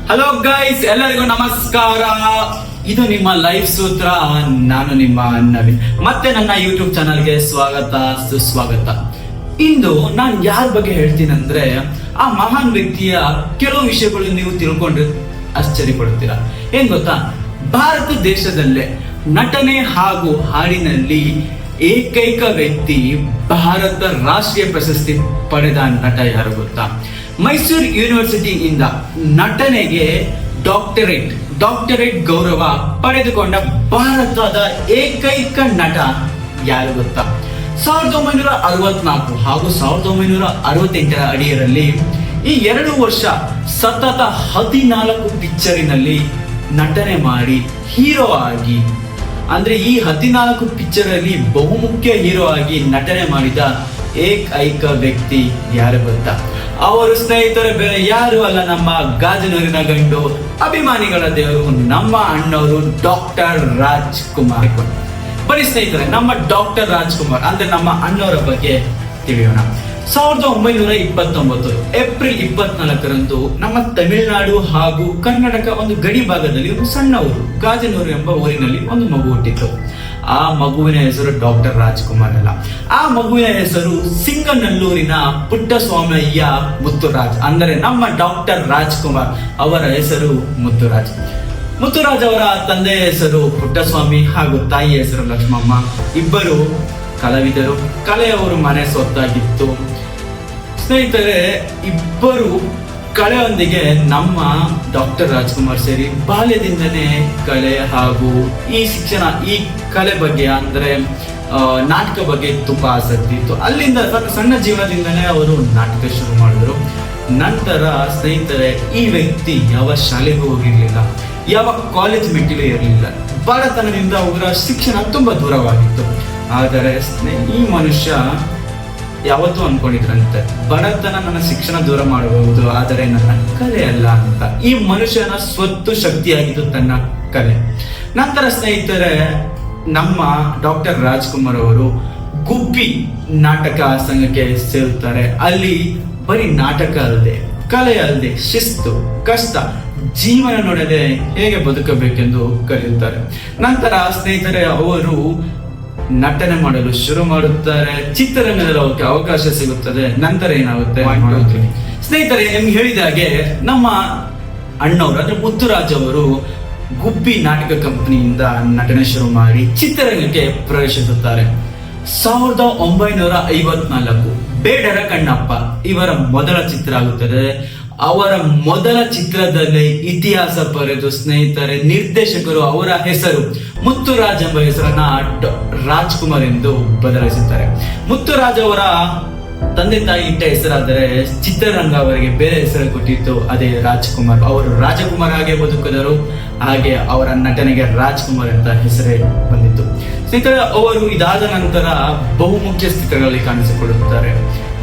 Hello guys, ಎಲ್ಲರಿಗೂ ನಮಸ್ಕಾರ. ಇದು ನಿಮ್ಮ ಲೈಫ್ ಸೂತ್ರ. ನಾನು ನಿಮ್ಮ ನವೀನ್. ಮತ್ತೆ ನನ್ನ ಯೂಟ್ಯೂಬ್ ಚಾನಲ್ಗೆ ಸ್ವಾಗತ, ಸುಸ್ವಾಗತ. ಇಂದು ನಾನು ಯಾರ ಬಗ್ಗೆ ಹೇಳ್ತೀನಿ ಅಂದ್ರೆ, ಆ ಮಹಾನ್ ವ್ಯಕ್ತಿಯ ಕೆಲವು ವಿಷಯಗಳು ನೀವು ತಿಳ್ಕೊಂಡ್ರೆ ಆಶ್ಚರ್ಯ ಪಡ್ತೀರಾ. ಏನ್ ಗೊತ್ತಾ, ಭಾರತ ದೇಶದಲ್ಲೇ ನಟನೆ ಹಾಗೂ ಹಾಡಿನಲ್ಲಿ ಏಕೈಕ ವ್ಯಕ್ತಿ ಭಾರತ ರಾಷ್ಟ್ರೀಯ ಪ್ರಶಸ್ತಿ ಪಡೆದ ನಟ ಯಾರು ಗೊತ್ತಾ? ಮೈಸೂರು ಯೂನಿವರ್ಸಿಟಿಯಿಂದ ನಟನೆಗೆ ಡಾಕ್ಟರೇಟ್ ಗೌರವ ಪಡೆದುಕೊಂಡ ಭಾರತದ ಏಕೈಕ ನಟ ಯಾರು ಗೊತ್ತಾ? 1964 ಹಾಗೂ 1968 ಅಡಿಯರಲ್ಲಿ ಈ 2 ವರ್ಷ ಸತತ 14 ಪಿಕ್ಚರಿನಲ್ಲಿ ನಟನೆ ಮಾಡಿ ಹೀರೋ ಆಗಿ, ಅಂದ್ರೆ ಈ 14 ಪಿಕ್ಚರ್ ಅಲ್ಲಿ ಬಹುಮುಖ್ಯ ಹೀರೋ ಆಗಿ ನಟನೆ ಮಾಡಿದ ಏಕೈಕ ವ್ಯಕ್ತಿ ಯಾರು ಗೊತ್ತಾ? ಅವರು ಸ್ನೇಹಿತರೆ ಬೇರೆ ಯಾರು ಅಲ್ಲ, ನಮ್ಮ ಗಾಜನೂರಿನ ಗಂಡು, ಅಭಿಮಾನಿಗಳ ದೇವರು, ನಮ್ಮ ಅಣ್ಣವರು ಡಾಕ್ಟರ್ ರಾಜ್ಕುಮಾರ್. ಬನ್ನಿ ಸ್ನೇಹಿತರೆ, ನಮ್ಮ ಡಾಕ್ಟರ್ ರಾಜ್ಕುಮಾರ್ ಅಂದ್ರೆ ನಮ್ಮ ಅಣ್ಣವರ ಬಗ್ಗೆ ತಿಳಿಯೋಣ. 1929 ಏಪ್ರಿಲ್ 24ರಂದು ನಮ್ಮ ತಮಿಳುನಾಡು ಹಾಗೂ ಕರ್ನಾಟಕ ಒಂದು ಗಡಿ ಭಾಗದಲ್ಲಿ ಒಂದು ಸಣ್ಣ ಊರು ಗಾಜನೂರು ಎಂಬ ಊರಿನಲ್ಲಿ ಒಂದು ಮಗು ಹುಟ್ಟಿತ್ತು. ಆ ಮಗುವಿನ ಹೆಸರು ಡಾಕ್ಟರ್ ರಾಜ್ಕುಮಾರ್ ಅಲ್ಲ, ಆ ಮಗುವಿನ ಹೆಸರು ಸಿಂಗನಲ್ಲೂರಿನ ಪುಟ್ಟಸ್ವಾಮಯ್ಯ ಮುತ್ತುರಾಜ್. ಅಂದರೆ ನಮ್ಮ ಡಾಕ್ಟರ್ ರಾಜ್ಕುಮಾರ್ ಅವರ ಹೆಸರು ಮುತ್ತುರಾಜ್. ಮುತ್ತುರಾಜ್ ಅವರ ತಂದೆಯ ಹೆಸರು ಪುಟ್ಟಸ್ವಾಮಿ ಹಾಗೂ ತಾಯಿಯ ಹೆಸರು ಲಕ್ಷ್ಮಮ್ಮ. ಇಬ್ಬರು ಕಲಾವಿದರು, ಕಲೆಯವರು ಮನೆ ಸ್ವತ್ತಾಗಿತ್ತು. ಸ್ನೇಹಿತರೆ, ಇಬ್ಬರು ಕಲೆಯೊಂದಿಗೆ ನಮ್ಮ ಡಾಕ್ಟರ್ ರಾಜ್ಕುಮಾರ್ ಸೇರಿ ಬಾಲ್ಯದಿಂದನೇ ಕಲೆ ಹಾಗೂ ಈ ಶಿಕ್ಷಣ, ಈ ಕಲೆ ಬಗ್ಗೆ ಅಂದ್ರೆ ನಾಟಕ ಬಗ್ಗೆ ತುಂಬಾ ಆಸಕ್ತಿ ಇತ್ತು. ಅಲ್ಲಿಂದ ಸಣ್ಣ ಜೀವನದಿಂದನೇ ಅವರು ನಾಟಕ ಶುರು ಮಾಡಿದ್ರು. ನಂತರ ಸ್ನೇಹಿತರೆ, ಈ ವ್ಯಕ್ತಿ ಯಾವ ಶಾಲೆಗೂ ಹೋಗಿರ್ಲಿಲ್ಲ, ಯಾವ ಕಾಲೇಜ್ ಮೆಟ್ಟಿಲು ಇರಲಿಲ್ಲ. ಬಡತನದಿಂದ ಅವರ ಶಿಕ್ಷಣ ತುಂಬಾ ದೂರವಾಗಿತ್ತು. ಆದರೆ ಈ ಮನುಷ್ಯ ಯಾವತ್ತೂ ಅನ್ಕೊಂಡಿದ್ರಂತೆ, ಬಡತನ ನನ್ನ ಶಿಕ್ಷಣ ದೂರ ಮಾಡಬಹುದು, ಆದರೆ ನನ್ನ ಕಲೆ ಅಲ್ಲ ಅಂತ. ಈ ಮನುಷ್ಯನ ಸ್ವತ್ತು ಶಕ್ತಿಯಾಗಿದ್ದು ತನ್ನ ಕಲೆ. ನಂತರ ಸ್ನೇಹಿತರೆ, ನಮ್ಮ ಡಾಕ್ಟರ್ ರಾಜ್ಕುಮಾರ್ ಅವರು ಗುಬ್ಬಿ ನಾಟಕ ಸಂಘಕ್ಕೆ ಸೇರುತ್ತಾರೆ. ಅಲ್ಲಿ ಬರೀ ನಾಟಕ ಅಲ್ಲದೆ, ಕಲೆ ಅಲ್ಲದೆ, ಶಿಸ್ತು, ಕಷ್ಟ, ಜೀವನ ನೋಡದೆ ಹೇಗೆ ಬದುಕಬೇಕೆಂದು ಕಲಿಯುತ್ತಾರೆ. ನಂತರ ಸ್ನೇಹಿತರೆ, ಅವರು ನಟನೆ ಮಾಡಲು ಶುರು ಮಾಡುತ್ತಾರೆ. ಚಿತ್ರರಂಗದಲ್ಲಿ ಅವಕ್ಕೆ ಅವಕಾಶ ಸಿಗುತ್ತದೆ. ನಂತರ ಏನಾಗುತ್ತೆ ಸ್ನೇಹಿತರೆ, ನಿಮ್ಗೆ ಹೇಳಿದ ಹಾಗೆ ನಮ್ಮ ಅಣ್ಣವರು ಅಂದ್ರೆ ಮುತ್ತುರಾಜ್ ಅವರು ಗುಬ್ಬಿ ನಾಟಕ ಕಂಪನಿಯಿಂದ ನಟನೆ ಶುರು ಮಾಡಿ ಚಿತ್ರರಂಗಕ್ಕೆ ಪ್ರವೇಶಿಸುತ್ತಾರೆ. 1954 ಬೇಡರ ಕಣ್ಣಪ್ಪ ಇವರ ಮೊದಲ ಚಿತ್ರ ಆಗುತ್ತದೆ. ಅವರ ಮೊದಲ ಚಿತ್ರದಲ್ಲಿ ಇತಿಹಾಸ ಬರೆದು ಸ್ನೇಹಿತರೆ, ನಿರ್ದೇಶಕರು ಅವರ ಹೆಸರು ಮುತ್ತುರಾಜ್ ಎಂಬ ಹೆಸರನ್ನ ರಾಜ್ಕುಮಾರ್ ಎಂದು ಬದಲಾಯಿಸುತ್ತಾರೆ. ಮುತ್ತುರಾಜ್ ಅವರ ತಂದೆ ತಾಯಿ ಇಟ್ಟ ಹೆಸರಾದರೆ ಚಿತ್ರರಂಗ ಅವರಿಗೆ ಬೇರೆ ಹೆಸರು ಕೊಟ್ಟಿತ್ತು, ಅದೇ ರಾಜ್ಕುಮಾರ್. ಅವರು ರಾಜಕುಮಾರ್ ಹಾಗೆ ಬದುಕಿದರು, ಹಾಗೆ ಅವರ ನಟನೆಗೆ ರಾಜ್ಕುಮಾರ್ ಅಂತ ಹೆಸರೇ ಬಂದಿತ್ತು. ಸ್ನೇಹಿತರೆ, ಅವರು ಇದಾದ ನಂತರ ಬಹುಮುಖ್ಯ ಚಿತ್ರಗಳಲ್ಲಿ ಕಾಣಿಸಿಕೊಳ್ಳುತ್ತಾರೆ.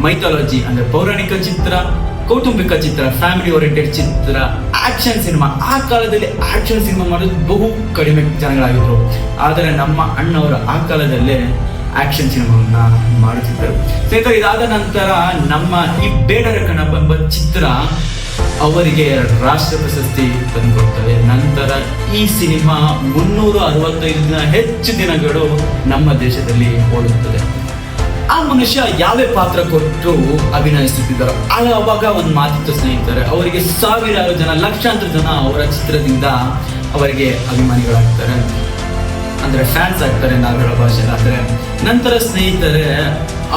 ಮೈಥಾಲಜಿ ಅಂದ್ರೆ ಪೌರಾಣಿಕ ಚಿತ್ರ, ಕೌಟುಂಬಿಕ ಚಿತ್ರ, ಫ್ಯಾಮಿಲಿ ಓರಿಯೆಂಟೆಡ್ ಚಿತ್ರ, ಆಕ್ಷನ್ ಸಿನಿಮಾ. ಆ ಕಾಲದಲ್ಲಿ ಆಕ್ಷನ್ ಸಿನಿಮಾ ಮಾಡೋದು ಬಹು ಕಡಿಮೆ ಜನಗಳಾಗಿದ್ರು. ಆದರೆ ನಮ್ಮ ಅಣ್ಣವರು ಆ ಕಾಲದಲ್ಲೇ ಆಕ್ಷನ್ ಸಿನಿಮಾವನ್ನ ಮಾಡುತ್ತಿದ್ದರು. ಸ್ನೇಹಿತರೆ, ಇದಾದ ನಂತರ ನಮ್ಮ ಈ ಬೇಡರ ಕಣ್ಣಪ್ಪ ಎಂಬ ಚಿತ್ರ ಅವರಿಗೆ ರಾಷ್ಟ್ರ ಪ್ರಶಸ್ತಿ ತಂದುಕೊಡ್ತದೆ. ನಂತರ ಈ ಸಿನಿಮಾ 365 ಹೆಚ್ಚು ದಿನಗಳು ನಮ್ಮ ದೇಶದಲ್ಲಿ ಓಡುತ್ತದೆ. ಆ ಮನುಷ್ಯ ಯಾವೇ ಪಾತ್ರ ಕೊಟ್ಟು ಅಭಿನಯಿಸುತ್ತಿದ್ದರು. ಅವಾಗ ಒಂದು ಮಾತಿತ್ತು ಸ್ನೇಹಿತರೆ, ಅವರಿಗೆ ಸಾವಿರಾರು ಜನ, ಲಕ್ಷಾಂತರ ಜನ ಅವರ ಚಿತ್ರದಿಂದ ಅವರಿಗೆ ಅಭಿಮಾನಿಗಳಾಗ್ತಾರೆ, ಅಂದ್ರೆ ಫ್ಯಾನ್ಸ್ ಆಗ್ತಾರೆ ನಾವುಗಳ ಭಾಷೆಯಲ್ಲಿ. ಆದರೆ ನಂತರ ಸ್ನೇಹಿತರೆ,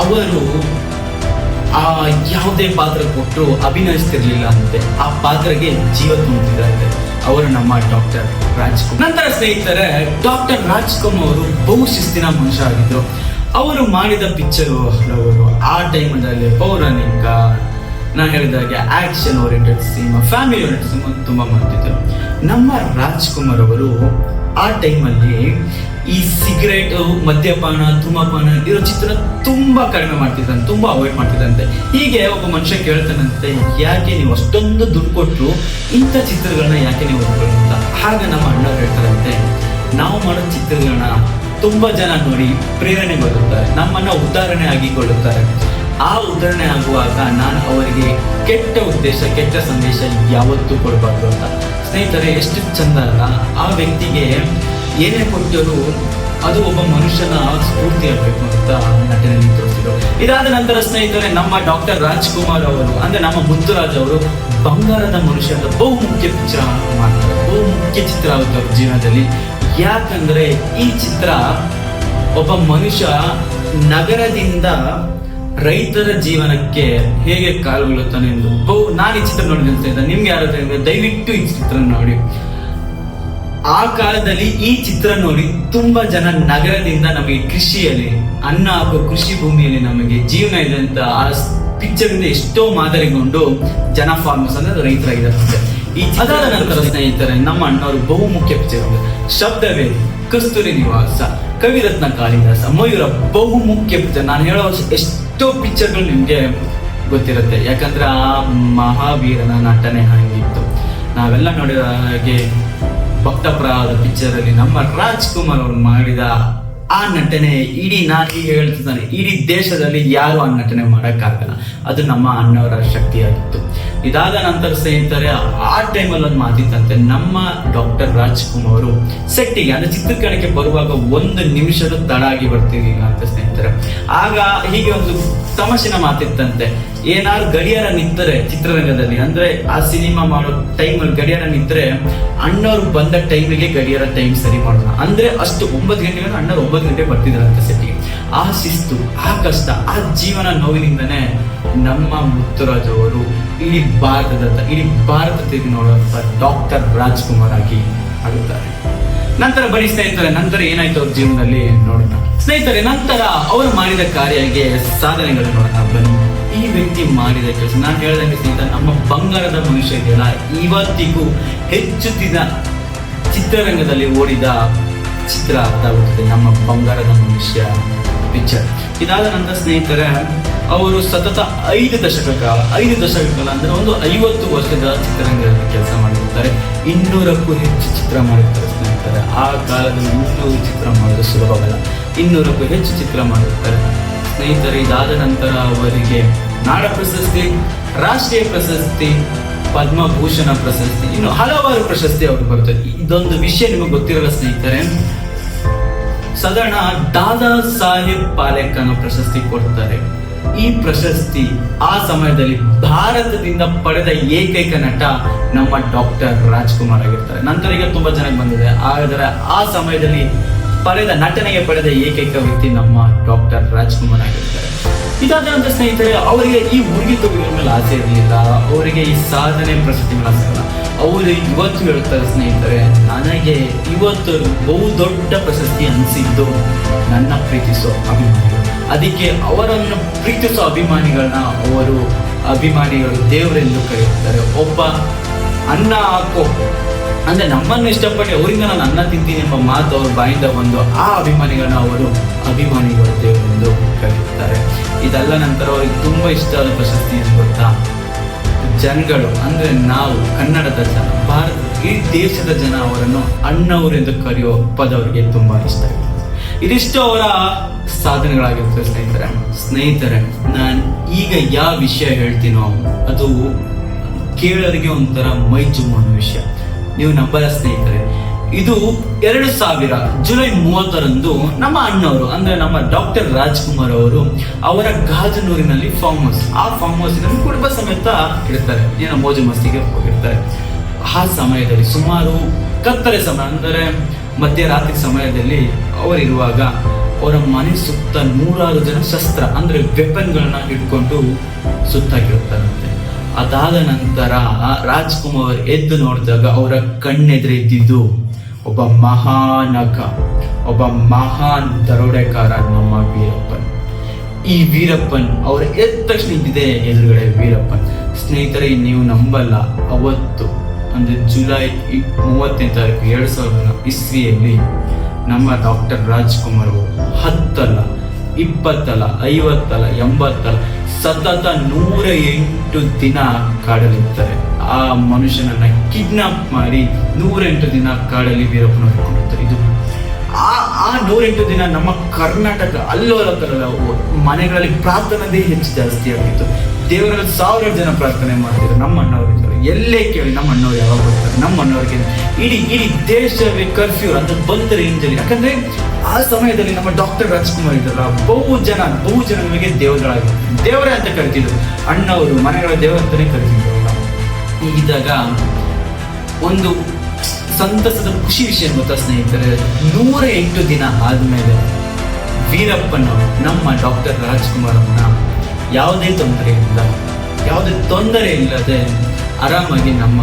ಅವರು ಯಾವುದೇ ಪಾತ್ರ ಕೊಟ್ಟು ಅಭಿನಯಿಸ್ತಿರ್ಲಿಲ್ಲ ಅಂತೆ, ಆ ಪಾತ್ರಕ್ಕೆ ಜೀವ ತುಂಬುತ್ತಿದ್ದಾರೆ. ಅವರು ನಮ್ಮ ಡಾಕ್ಟರ್ ರಾಜ್ಕುಮಾರ್. ನಂತರ ಸ್ನೇಹಿತರೆ, ಡಾಕ್ಟರ್ ರಾಜ್ಕುಮಾರ್ ಅವರು ಬಹು ಶಿಸ್ತಿನ ಮನುಷ್ಯ ಆಗಿದ್ರು. ಅವರು ಮಾಡಿದ ಪಿಕ್ಚರು ಹಲವರು. ಆ ಟೈಮಲ್ಲಿ ಪೌರಾಣಿಕ, ನಾನು ಹೇಳಿದಾಗೆ action oriented cinema, family oriented cinema ತುಂಬಾ ಮಾಡ್ತಿದ್ರು. ನಮ್ಮ ರಾಜ್ಕುಮಾರ್ ಅವರು ಆ ಟೈಮಲ್ಲಿ ಈ ಸಿಗರೇಟ್, ಮದ್ಯಪಾನ, ಧೂಮಪಾನ ಇರೋ ಚಿತ್ರ ತುಂಬಾ ಕಡಿಮೆ ಮಾಡ್ತಿದ್ದಂತೆ, ತುಂಬಾ ಅವಾಯ್ಡ್ ಮಾಡ್ತಿದ್ದಂತೆ. ಹೀಗೆ ಒಬ್ಬ ಮನುಷ್ಯ ಕೇಳ್ತಾನಂತೆ, ಯಾಕೆ ನೀವು ಅಷ್ಟೊಂದು ದುಡ್ಡು ಕೊಟ್ಟರು ಇಂಥ ಚಿತ್ರಗಳನ್ನ ಯಾಕೆ ನೀವು ಅಂತ. ಆಗ ನಮ್ಮ ಅಣ್ಣವ್ರು ಹೇಳ್ತಾರಂತೆ, ನಾವು ಮಾಡೋ ಚಿತ್ರಗಳನ್ನ ತುಂಬಾ ಜನ ನೋಡಿ ಪ್ರೇರಣೆ ಬರುತ್ತಾರೆ, ನಮ್ಮನ್ನ ಉದಾಹರಣೆ ಆಗಿಕೊಳ್ಳುತ್ತಾರೆ. ಆ ಉದಾಹರಣೆ ಆಗುವಾಗ ನಾನು ಅವರಿಗೆ ಕೆಟ್ಟ ಉದ್ದೇಶ, ಕೆಟ್ಟ ಸಂದೇಶ ಯಾವತ್ತೂ ಕೊಡಬಾರ್ದು ಅಂತ. ಸ್ನೇಹಿತರೆ, ಎಷ್ಟು ಚಂದ ಅಲ್ಲ, ಆ ವ್ಯಕ್ತಿಗೆ ಏನೇ ಕೊಟ್ಟರು ಅದು ಒಬ್ಬ ಮನುಷ್ಯನ ಸ್ಫೂರ್ತಿ ಆಗಬೇಕು ಅಂತ ನಟನೆಯಲ್ಲಿ ತೋರಿಸಿದ್ರು. ಇದಾದ ನಂತರ ಸ್ನೇಹಿತರೆ, ನಮ್ಮ ಡಾಕ್ಟರ್ ರಾಜ್ಕುಮಾರ್ ಅವರು ಅಂದ್ರೆ ನಮ್ಮ ಮುತ್ತುರಾಜ್ ಅವರು ಬಂಗಾರದ ಮನುಷ್ಯ ಅಂತ ಬಹುಮುಖ್ಯ ಪಿಕ್ಚರ್ ಮಾಡ್ತಾರೆ. ಬಹುಮುಖ್ಯ ಚಿತ್ರ ಆಗುತ್ತೆ ಅವ್ರ ಜೀವನದಲ್ಲಿ. ಯಾಕಂದ್ರೆ ಈ ಚಿತ್ರ ಒಬ್ಬ ಮನುಷ್ಯ ನಗರದಿಂದ ರೈತರ ಜೀವನಕ್ಕೆ ಹೇಗೆ ಕಾಲುಗೊಳ್ಳುತ್ತಾನೆ ಎಂದು ನಾನು ಈ ಚಿತ್ರ ನೋಡಿದಂತ ನಿಮ್ಗೆ ಯಾರಾದ್ರೂ ದಯವಿಟ್ಟು ಈ ಚಿತ್ರ ನೋಡಿ. ಆ ಕಾಲದಲ್ಲಿ ಈ ಚಿತ್ರ ನೋಡಿ ತುಂಬಾ ಜನ ನಗರದಿಂದ ನಮಗೆ ಕೃಷಿಯಲ್ಲಿ ಅನ್ನ ಹಾಕೋ ಕೃಷಿ ಭೂಮಿಯಲ್ಲಿ ನಮಗೆ ಜೀವನ ಇದೆ ಅಂತ ಆ ಪಿಕ್ಚರ್ ಇಂದ ಎಷ್ಟೋ ಮಾದರಿಗೊಂಡು ಜನ ಫಾರ್ಮರ್ಸ್ ಅಂದ್ರೆ ರೈತರಾಗಿದ್ದಾರೆ. ಅದಾದ ನಂತರ ಸ್ನೇಹಿತರೆ, ನಮ್ಮ ಅಣ್ಣವರು ಬಹುಮುಖ್ಯ ಪಿಕ್ಚರ್ ಶಬ್ದವೇ, ಕಸ್ತೂರಿ ನಿವಾಸ, ಕವಿರತ್ನ ಕಾಳಿದಾಸ, ಮಯೂರ, ಬಹುಮುಖ್ಯ ಪಿಕ್ಚರ್. ನಾನು ಹೇಳೋ ಎಷ್ಟೋ ಪಿಕ್ಚರ್ಗಳು ನಿಮ್ಗೆ ಗೊತ್ತಿರುತ್ತೆ, ಯಾಕಂದ್ರೆ ಆ ಮಹಾವೀರನ ನಟನೆ ಹಂಗಿತ್ತು. ನಾವೆಲ್ಲ ನೋಡಿದ ಹಾಗೆ ಭಕ್ತಪ್ರಾದ ಪಿಕ್ಚರ್ ಅಲ್ಲಿ ನಮ್ಮ ರಾಜ್ಕುಮಾರ್ ಅವರು ಮಾಡಿದ ಆ ನಟನೆ ನಾನು ಈಗ ಹೇಳ್ತಿದ್ದಾನೆ, ಇಡೀ ದೇಶದಲ್ಲಿ ಯಾರು ಆ ನಟನೆ ಮಾಡಕ್ಕಾಗಲ್ಲ. ಅದು ನಮ್ಮ ಅಣ್ಣವರ ಶಕ್ತಿಯಾಗಿತ್ತು. ಇದಾದ ನಂತರ ಸ್ನೇಹಿತರೆ, ಆ ಟೈಮಲ್ಲಿ ಒಂದು ಮಾತಿತ್ತಂತೆ, ನಮ್ಮ ಡಾಕ್ಟರ್ ರಾಜ್ಕುಮಾರ್ ಅವರು ಸೆಟ್ಟಿಗೆ ಅಂದ್ರೆ ಚಿತ್ರೀಕರಣಕ್ಕೆ ಬರುವಾಗ 1 ನಿಮಿಷದ ತಡ ಆಗಿ ಬರ್ತಿರ್ಲಿಲ್ಲ ಅಂತ ಸ್ನೇಹಿತರೆ. ಆಗ ಹೀಗೆ ಒಂದು ತಮಾಷೆನ ಮಾತಿತ್ತಂತೆ, ಏನಾದ್ರು ಗಡಿಯಾರ ನಿಂತರೆ ಚಿತ್ರರಂಗದಲ್ಲಿ ಅಂದ್ರೆ ಆ ಸಿನಿಮಾ ಮಾಡೋ ಟೈಮಲ್ಲಿ ಗಡಿಯಾರ ನಿಂತರೆ ಅಣ್ಣವ್ರು ಬಂದ ಟೈಮಿಗೆ ಗಡಿಯಾರ ಟೈಮ್ ಸರಿ ಮಾಡೋಣ ಅಂದ್ರೆ ಅಷ್ಟು 9 ಗಂಟೆಗೆ ಅಣ್ಣವ್ರು 9 ಗಂಟೆ ಬರ್ತಿದ್ರಂತೆ ಸೆಟ್ಟಿಗೆ. ಆ ಶಿಸ್ತು, ಆ ಕಷ್ಟ, ಆ ಜೀವನ ನೋವಿನಿಂದನೇ ನಮ್ಮ ಮುತ್ತುರಾಜ್ ಅವರು ಇಡೀ ಭಾರತ ತಿರುಗಿ ನೋಡುವಂತ ಡಾಕ್ಟರ್ ರಾಜ್ಕುಮಾರ್ ಆಗಿ ಆಗುತ್ತಾರೆ. ನಂತರ ಬನ್ನಿ ಸ್ನೇಹಿತರೆ, ನಂತರ ಏನಾಯ್ತು ಅವ್ರ ಜೀವನದಲ್ಲಿ ನೋಡೋಣ. ಸ್ನೇಹಿತರೆ, ನಂತರ ಅವರು ಮಾಡಿದ ಕಾರ್ಯಕ್ಕೆ ಸಾಧನೆಗಳು ನೋಡೋಣ ಬನ್ನಿ. ಈ ವ್ಯಕ್ತಿ ಮಾಡಿದ ಕೆಲಸ ನಾನು ಹೇಳಿದಂಗೆ ಸ್ನೇಹಿತರೆ, ನಮ್ಮ ಬಂಗಾರದ ಮನುಷ್ಯ ಇದೆಯಲ್ಲ, ಇವತ್ತಿಗೂ ಹೆಚ್ಚು ದಿನ ಚಿತ್ರರಂಗದಲ್ಲಿ ಓಡಿದ ಚಿತ್ರ ಅದಾಗುತ್ತದೆ ನಮ್ಮ ಬಂಗಾರದ ಮನುಷ್ಯ ಪಿಕ್ಚರ್. ಇದಾದ ನಂತರ ಸ್ನೇಹಿತರೆ, ಅವರು ಸತತ 5 ದಶಕ ಕಾಲ ಅಂದ್ರೆ ಒಂದು 50 ವರ್ಷದ ಚಿತ್ರರಂಗದಲ್ಲಿ ಕೆಲಸ ಮಾಡಿರ್ತಾರೆ. 200ಕ್ಕೂ ಹೆಚ್ಚು ಚಿತ್ರ ಮಾಡಿರ್ತಾರೆ ಸ್ನೇಹಿತರೆ. ಆ ಕಾಲದಲ್ಲಿ 200 ಚಿತ್ರ ಮಾಡೋದು ಸುಲಭವಲ್ಲ. 200ಕ್ಕೂ ಹೆಚ್ಚು ಚಿತ್ರ ಮಾಡಿರ್ತಾರೆ ಸ್ನೇಹಿತರೆ. ಇದಾದ ನಂತರ ಅವರಿಗೆ ನಾಡ ಪ್ರಶಸ್ತಿ, ರಾಷ್ಟ್ರೀಯ ಪ್ರಶಸ್ತಿ, ಪದ್ಮಭೂಷಣ ಪ್ರಶಸ್ತಿ, ಇನ್ನು ಹಲವಾರು ಪ್ರಶಸ್ತಿ ಅವ್ರಿಗೆ ಬರ್ತದೆ. ಇದೊಂದು ವಿಷಯ ನಿಮಗೆ ಗೊತ್ತಿರಲ್ಲ ಸ್ನೇಹಿತರೆ, ಸಾಧಾರಣ ದಾದಾ ಸಾಹೇಬ್ ಪಾಲೇಕರ್ ಅನ್ನೋ ಪ್ರಶಸ್ತಿ ಕೊಡ್ತಾರೆ. ಈ ಪ್ರಶಸ್ತಿ ಆ ಸಮಯದಲ್ಲಿ ಭಾರತದಿಂದ ಪಡೆದ ಏಕೈಕ ನಟ ನಮ್ಮ ಡಾಕ್ಟರ್ ರಾಜ್ಕುಮಾರ್ ಆಗಿರ್ತಾರೆ. ನಂತರ ಈಗ ತುಂಬಾ ಜನಕ್ಕೆ ಬಂದಿದೆ, ಆದರೆ ಆ ಸಮಯದಲ್ಲಿ ನಟನೆಗೆ ಪಡೆದ ಏಕೈಕ ವ್ಯಕ್ತಿ ನಮ್ಮ ಡಾಕ್ಟರ್ ರಾಜ್ಕುಮಾರ್ ಆಗಿರ್ತಾರೆ. ಇದಾದ ನಂತರ ಸ್ನೇಹಿತರೆ, ಅವರಿಗೆ ಈ ಹುಡುಗಿ ತೊಗೊಳ್ಳೋ ಮೇಲೆ ಆಸೆ ಇರಲಿಲ್ಲ, ಅವರಿಗೆ ಈ ಸಾಧನೆ ಪ್ರಶಸ್ತಿ ಮೇಲೆ ಆಸೆ ಇಲ್ಲ. ಅವರು ಇವತ್ತು ಹೇಳ್ತಾರೆ ಸ್ನೇಹಿತರೆ, ನನಗೆ ಇವತ್ತು ಬಹು ದೊಡ್ಡ ಪ್ರಶಸ್ತಿ ಅನಿಸಿದ್ದು ನನ್ನ ಪ್ರೀತಿಸೋ ಅಭಿಮಾನಿಗಳು. ಅದಕ್ಕೆ ಅವರನ್ನು ಪ್ರೀತಿಸೋ ಅಭಿಮಾನಿಗಳು ದೇವರೆಂದು ಕರೆಯುತ್ತಾರೆ. ಒಬ್ಬ ಅನ್ನ ಹಾಕೋ ಅಂದ್ರೆ ನಮ್ಮನ್ನು ಇಷ್ಟಪಟ್ಟು ಅವರಿಂದ ನಾನು ಅನ್ನ ತಿಂತೀನಿ ಎಂಬ ಮಾತು ಅವ್ರ ಬಾಯಿಂದ ಬಂದು ಆ ಅಭಿಮಾನಿಗಳು ದೇವರೆಂದು ಕರೆಯುತ್ತಾರೆ. ಇದೆಲ್ಲ ನಂತರ ಅವ್ರಿಗೆ ತುಂಬಾ ಇಷ್ಟವಾದ ಪ್ರಶಸ್ತಿ ಏನು ಗೊತ್ತಾ? ಜನಗಳು ಅಂದ್ರೆ ನಾವು ಕನ್ನಡದ ಜನ, ಈ ದೇಶದ ಜನ ಅವರನ್ನು ಅಣ್ಣವರು ಎಂದು ಕರೆಯೋ ಪದ ಅವರಿಗೆ ತುಂಬಾ ಇಷ್ಟ ಆಗಿದೆ. ಇದಿಷ್ಟು ಅವರ ಸಾಧನೆಗಳಾಗಿರ್ತದೆ ಸ್ನೇಹಿತರೆ. ನಾನು ಈಗ ಯಾವ ವಿಷಯ ಹೇಳ್ತೀನೋ ಅದು ಕೇಳೋರಿಗೆ ಒಂಥರ ಮೈ ಜುಮ್ಮೋ ವಿಷಯ, ನೀವು ನಂಬಲ್ಲ ಸ್ನೇಹಿತರೆ. ಇದು 2000 ಜುಲೈ 30ರಂದು ನಮ್ಮ ಅಣ್ಣವರು ಅಂದ್ರೆ ನಮ್ಮ ಡಾಕ್ಟರ್ ರಾಜ್ಕುಮಾರ್ ಅವರು ಅವರ ಗಾಜನೂರಿನಲ್ಲಿ ಫಾರ್ಮ್ ಹೌಸ್, ಆ ಫಾರ್ಮ್ ಹೌಸಿನಲ್ಲಿ ಕುಟುಂಬ ಸಮೇತ ಇರ್ತಾರೆ, ಏನೋ ಮೋಜು ಮಸ್ತಿಗೆ ಹೋಗಿರ್ತಾರೆ. ಆ ಸಮಯದಲ್ಲಿ ಸುಮಾರು ಕತ್ತಲೆ ಸಮಯ ಅಂದರೆ ಮಧ್ಯರಾತ್ರಿ ಸಮಯದಲ್ಲಿ ಅವರಿರುವಾಗ ಅವರ ಮನೆ ಸುತ್ತ 100 ಜನ ಶಸ್ತ್ರ ಅಂದ್ರೆ ವೆಪನ್ಗಳನ್ನ ಇಟ್ಕೊಂಡು ಸುತ್ತಾಗಿರುತ್ತಾರಂತೆ. ಅದಾದ ನಂತರ ರಾಜ್ಕುಮಾರ್ ಎದ್ದು ನೋಡಿದಾಗ ಅವರ ಕಣ್ಣೆದುರು ಇದ್ದಿದ್ದು ಒಬ್ಬ ಮಹಾನಗ, ಒಬ್ಬ ಮಹಾನ್ ದರೋಡೆಕಾರ ನಮ್ಮ ವೀರಪ್ಪನ್. ಈ ವೀರಪ್ಪನ್ ಅವರ ಎದ್ದ ತಕ್ಷಣ ಇದ್ದಿದೆ ಎದುರುಗಡೆ ವೀರಪ್ಪನ್. ಸ್ನೇಹಿತರೆ, ನೀವು ನಂಬಲ್ಲ, ಅವತ್ತು ಅಂದ್ರೆ ಜುಲೈ 30ನೇ ತಾರೀಕು 2000 ಇಸ್ವಿಯಲ್ಲಿ ನಮ್ಮ ಡಾಕ್ಟರ್ ರಾಜ್ಕುಮಾರ್ ಅವರು 10 ಅಲ್ಲ 20 ಅಲ್ಲ 50 ಅಲ್ಲ 80 ಅಲ್ಲ ಸತತ 108 ದಿನ ಕಾಡಲಿರ್ತಾರೆ. ಆ ಮನುಷ್ಯನನ್ನ ಕಿಡ್ನಾಪ್ ಮಾಡಿ 108 ದಿನ ಕಾಡಲ್ಲಿ ವೀರಪ್ಪನ ಹಿಡ್ಕೊಂಡಿರ್ತಾರೆ. ಇದು ಆ ಆ 108 ದಿನ ನಮ್ಮ ಕರ್ನಾಟಕ ಅಲ್ಲೋಲ ಮನೆಗಳಲ್ಲಿ ಪ್ರಾರ್ಥನೆದೇ ಹೆಚ್ಚು ಜಾಸ್ತಿ ಆಗಿತ್ತು. ದೇವರಲ್ಲಿ 1000 ಜನ ಪ್ರಾರ್ಥನೆ ಮಾಡ್ತಿದ್ರು. ನಮ್ಮ ಅಣ್ಣವರಿದ್ದಾರೆ, ಎಲ್ಲೇ ಕೇಳಿ ನಮ್ಮ ಅಣ್ಣವ್ರು ಯಾವಾಗ ಬರ್ತಾರೆ, ನಮ್ಮ ಅಣ್ಣವ್ರಿಗೆ ಇಡೀ ದೇಶವೇ ಕರ್ಫ್ಯೂ ಅಂತ ಬಂದ ರೇಂಜಲ್ಲಿ. ಯಾಕಂದ್ರೆ ಆ ಸಮಯದಲ್ಲಿ ನಮ್ಮ ಡಾಕ್ಟರ್ ರಾಜ್ಕುಮಾರ್ ಇದ್ದಾರಲ್ಲ, ಬಹು ಜನ ನಮಗೆ ದೇವರೇ ಅಂತ ಕರಿತಿದ್ರು. ಅಣ್ಣವರು ಮನೆಗಳ ದೇವರ ಅಂತಾನೆ ಕರಿತಿದ್ರು. ಹೀಗಿದ್ದಾಗ ಒಂದು ಸಂತಸದ ಖುಷಿ ವಿಷಯ ಗೊತ್ತಾ ಸ್ನೇಹಿತರೆ, 108 ದಿನ ಆದ್ಮೇಲೆ ವೀರಪ್ಪನವರು ನಮ್ಮ ಡಾಕ್ಟರ್ ರಾಜ್ಕುಮಾರ್ ಅವನ್ನ ಯಾವುದೇ ತೊಂದರೆ ಇಲ್ಲದೆ ಆರಾಮಾಗಿ ನಮ್ಮ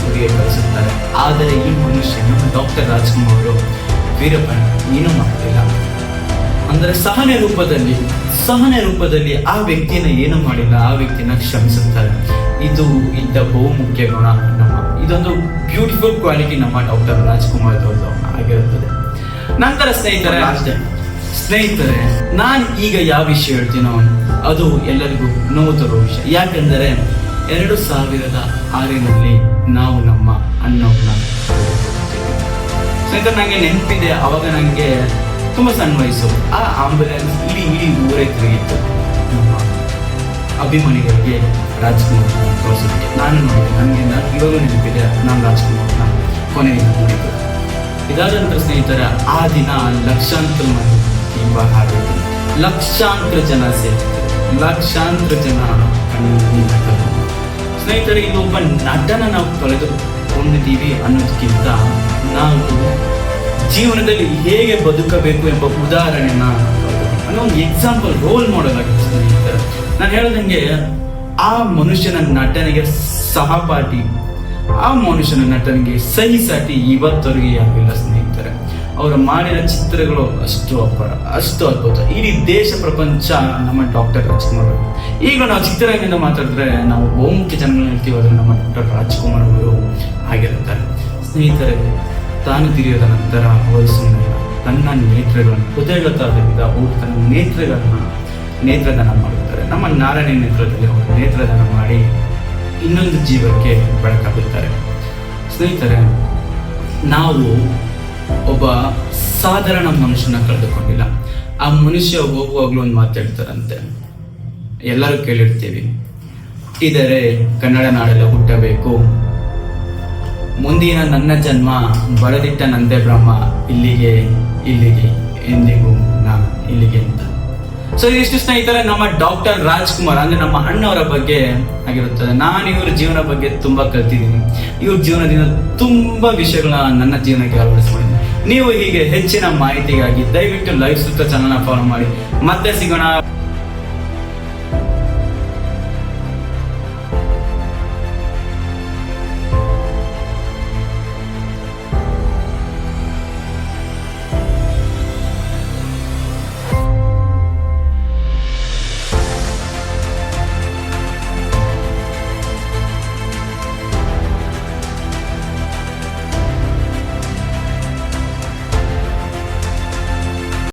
ಊರಿಗೆ ಕಳಿಸುತ್ತಾರೆ. ಆದರೆ ಈ ಮನುಷ್ಯ ನಮ್ಮ ಡಾಕ್ಟರ್ ರಾಜ್ಕುಮಾರ್ ಅವರು ವೀರಪ್ಪನ ಏನೂ ಮಾಡಲಿಲ್ಲ. ಅಂದರೆ ಸಹನೆ ರೂಪದಲ್ಲಿ ಆ ವ್ಯಕ್ತಿಯನ್ನು ಏನು ಮಾಡಿಲ್ಲ, ಆ ವ್ಯಕ್ತಿನ ಕ್ಷಮಿಸುತ್ತಾರೆ. ಇದು ಇದ್ದ ಬಹುಮುಖ್ಯ ಗುಣ ಇದೊಂದು ಬ್ಯೂಟಿಫುಲ್ ಕ್ವಾಲಿಟಿ ನಮ್ಮ ಡಾಕ್ಟರ್ ರಾಜ್ಕುಮಾರ್ ಅವ್ರದ್ದು ಆಗಿರುತ್ತದೆ. ನಂತರ ಸ್ನೇಹಿತರೆ ನಾನು ಈಗ ಯಾವ ವಿಷಯ ಹೇಳ್ತೀನೋ ಅದು ಎಲ್ಲರಿಗೂ ನೋವು ತರುವ ವಿಷಯ. ಯಾಕೆಂದರೆ 2006ರಲ್ಲಿ ನಾವು ನಮ್ಮ ಅಣ್ಣವ್ರನ್ನ ಸ್ನೇಹಿತರೆ, ನಂಗೆ ನೆನಪಿದೆ, ಅವಾಗ ನಂಗೆ ತುಂಬಾ ಸಣ್ಣ ವಯಸ್ಸು. ಆ ಆಂಬುಲೆನ್ಸ್ ಇಡೀ ಊರೇ ತಿರುಗಿತ್ತು ನಮ್ಮ ಅಭಿಮಾನಿಗಳಿಗೆ ರಾಜ್ಕುಮಾರ್ ತೋರಿಸೋದಕ್ಕೆ. ನಾನು ನೋಡಿದೆ, ನನಗೆ ಇವಾಗೂ ನೆನಪಿದೆ, ನಾನು ರಾಜ್ಕುಮಾರ್ನ ಕೊನೆಗೆ ನೋಡಿದ್ದು. ಇದಾದ ನಂತರ ಸ್ನೇಹಿತರ ಆ ದಿನ ಲಕ್ಷಾಂತರ ಮಂದಿ ಹಾಡಿದ್ರು, ಲಕ್ಷಾಂತರ ಜನ ಸೇರ್ತಾರೆ, ಲಕ್ಷಾಂತರ ಜನ ಸ್ನೇಹಿತರೆ. ಇಲ್ಲೊಬ್ಬ ನಟನ ನಾವು ಕಳೆದುಕೊಂಡಿದ್ದೀವಿ ಅನ್ನೋದಕ್ಕಿಂತ ನಾವು ಜೀವನದಲ್ಲಿ ಹೇಗೆ ಬದುಕಬೇಕು ಎಂಬ ಉದಾಹರಣೆನ ಅನ್ನೋ ಒಂದು ಎಕ್ಸಾಂಪಲ್, ರೋಲ್ ಮಾಡೆಲ್ ಆಗಿದೆ ಸ್ನೇಹಿತರೆ. ನಾನು ಹೇಳ್ದಂಗೆ ಆ ಮನುಷ್ಯನ ನಟನೆಗೆ ಸಹಪಾಠಿ, ಆ ಮನುಷ್ಯನ ನಟನೆಗೆ ಸಹಿಸಾಟಿ ಇವತ್ತವರೆಗೆ ಯಾರಿಲ್ಲ ಸ್ನೇಹಿತರೆ. ಅವರು ಮಾಡಿದ ಚಿತ್ರಗಳು ಅಷ್ಟು ಅದ್ಭುತ. ಇಡೀ ದೇಶ ಪ್ರಪಂಚ ನಮ್ಮ ಡಾಕ್ಟರ್ ರಾಜ್ಕುಮಾರ್ ಅವರು. ಈಗ ನಾವು ಚಿತ್ರರಂಗದಿಂದ ಮಾತಾಡಿದ್ರೆ ನಾವು ಬಹುಮುಖ್ಯ ಜನಗಳನ್ನ ಹೇಳ್ತೀವಿ, ಆದರೆ ನಮ್ಮ ಡಾಕ್ಟರ್ ರಾಜ್ಕುಮಾರ್ ಅವರು ಆಗಿರುತ್ತಾರೆ. ಸ್ನೇಹಿತರೆ, ತಾನು ತಿರಿಯೋದ ನಂತರ ಅವರು ಸುಮ್ಮನೆ ತನ್ನ ನೇತ್ರಗಳನ್ನು ಹೃದಯಗತದಿಂದ ಅವರು ತನ್ನ ನೇತ್ರದಾನ ಮಾಡುತ್ತಾರೆ. ನಮ್ಮ ನಾರಾಯಣ ನೇತ್ರದಲ್ಲಿ ಅವರು ನೇತ್ರದಾನ ಮಾಡಿ ಇನ್ನೊಂದು ಜೀವಕ್ಕೆ ಬೆಳಕಾಗುತ್ತಾರೆ. ಸ್ನೇಹಿತರೆ, ನಾವು ಒಬ್ಬ ಸಾಧಾರಣ ಮನುಷ್ಯನ ಕಳೆದುಕೊಂಡಿಲ್ಲ. ಆ ಮನುಷ್ಯ ಹೋಗುವಾಗ್ಲೂ ಒಂದು ಮಾತಾಡ್ತಾರಂತೆ, ಎಲ್ಲರೂ ಕೇಳಿರ್ತೀವಿ, ಹುಟ್ಟಿದರೆ ಕನ್ನಡ ನಾಡಲ್ಲಿ ಹುಟ್ಟಬೇಕು, ಮುಂದಿನ ನನ್ನ ಜನ್ಮ ಬರೆದಿಟ್ಟ ನಂದೇ ಬ್ರಹ್ಮ, ಇಲ್ಲಿಗೆ ಎಂದಿಗೂ ನಾನು ಇಲ್ಲಿಗೆ ಅಂತ. ಸೊ ಇಷ್ಟು ಸ್ನೇಹಿತರೆ ನಮ್ಮ ಡಾಕ್ಟರ್ ರಾಜ್ಕುಮಾರ್ ಅಂದ್ರೆ ನಮ್ಮ ಅಣ್ಣವರ ಬಗ್ಗೆ ಆಗಿರುತ್ತದೆ. ನಾನು ಇವ್ರ ಜೀವನ ಬಗ್ಗೆ ತುಂಬಾ ಕಲ್ತಿದ್ದೀನಿ. ಇವ್ರ ಜೀವನದಿಂದ ತುಂಬಾ ವಿಷಯಗಳನ್ನ ನನ್ನ ಜೀವನಕ್ಕೆ ಅಳವಡಿಸ್ಕೊಂಡಿದ್ದೀನಿ. ನೀವು ಹೀಗೆ ಹೆಚ್ಚಿನ ಮಾಹಿತಿಗಾಗಿ ದಯವಿಟ್ಟು ಲೈವ್ ಸುತ್ತ ಚಾನಲ್ನ ಫಾಲೋ ಮಾಡಿ. ಮತ್ತೆ ಸಿಗೋಣ.